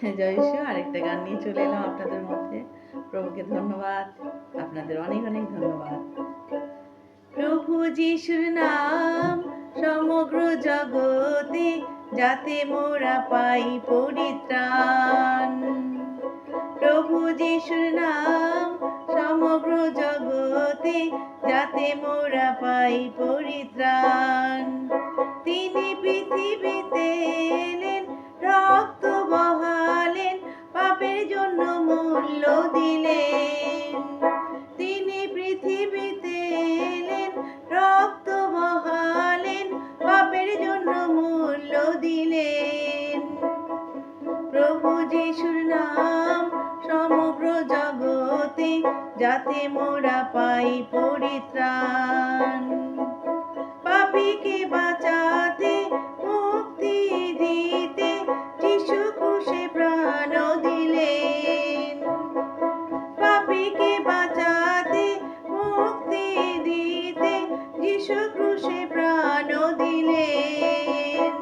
জয়সু আরেকটা গান নিয়ে চলে এলাম আপনাদের মধ্যে। প্রভুকে ধন্যবাদ, আপনাদের অনেক অনেক ধন্যবাদ। প্রভু যিশুর নাম সমগ্র জগতে, যাতে মোরা পাই পরিত্রাণ। প্রভু যিশুর নাম সমগ্র জগতে, যাতে মোরা পাই পরিত্রাণ। তিনি পৃথিবীতে এলেন, রক্ত বহালেন, পাপের জন্য মূল্য দিলেন। তিনি পৃথিবীতে এলেন, রক্ত বহালেন, পাপের জন্য মূল্য দিলেন। প্রভু যিশুর নাম সমগ্র জগতে, যাতে মোরা পাই পরিত্রাণ। পাপীকে বাঁচাতে, মুক্তি দিতে, যিশু ক্রুশে প্রাণ দিলেন। পাপীকে বাঁচাতে, মুক্তি দিতে, যিশু ক্রুশে প্রাণ দিলেন।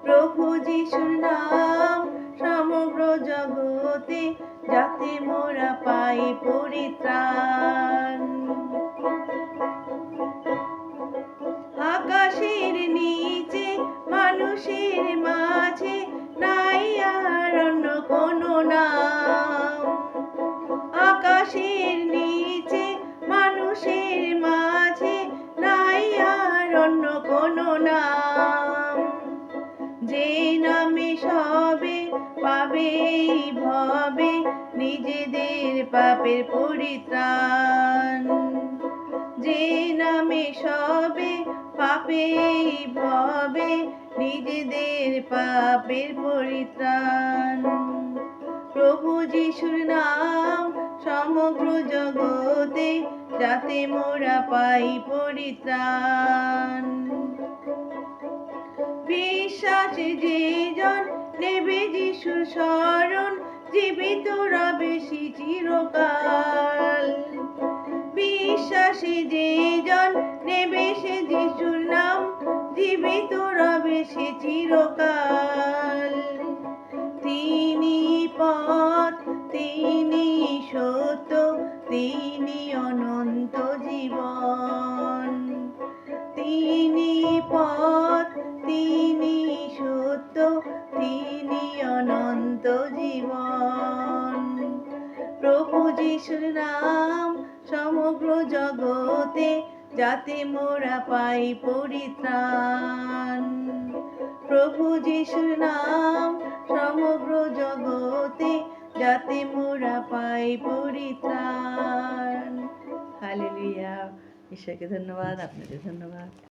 প্রভু যিশুর নাম সমগ্র জগতে, যাতে মোরা পাই পরিত্রাণ। আকাশের নিচে মানুষের মাঝে নাই আর অন্য কোনো নাম। আকাশের নিচে মানুষের মাঝে নাই আর অন্য কোনো নাম। যে নামে সবে পাবে ভবে নিজেদের পাপের পরিত্রাণ। যে নামে সবে পাবে ভবে নিজেদের পাপের পরিত্রাণ। প্রভু যিশুর নাম সমগ্র জগতে, যাতে মোরা পাই পরিত্রাণ। বিশ্বাসে যে জন নেবে যিশুর শরণ, জীবিত রবে সে চিরকাল। বিশ্বাসে যে জন নেবে সে যিশুর নাম, জীবিত রবে সে চিরকাল। তিনি পথ, তিনি সত্য, তিনি অনন্ত জীবন। তিনি পথ, তিনি সত্য, তিনি অনন্ত জীবন। প্রভু যিশুর নাম সমগ্র জগতে, যাতে মোরা পাই পরিত্রাণ। প্রভু যিশুর নাম সমগ্র জগতে, যাতে মোরা পাই পরিত্রাণ। হালেলুয়া। ঈশ্বরকে ধন্যবাদ, আপনাদের ধন্যবাদ।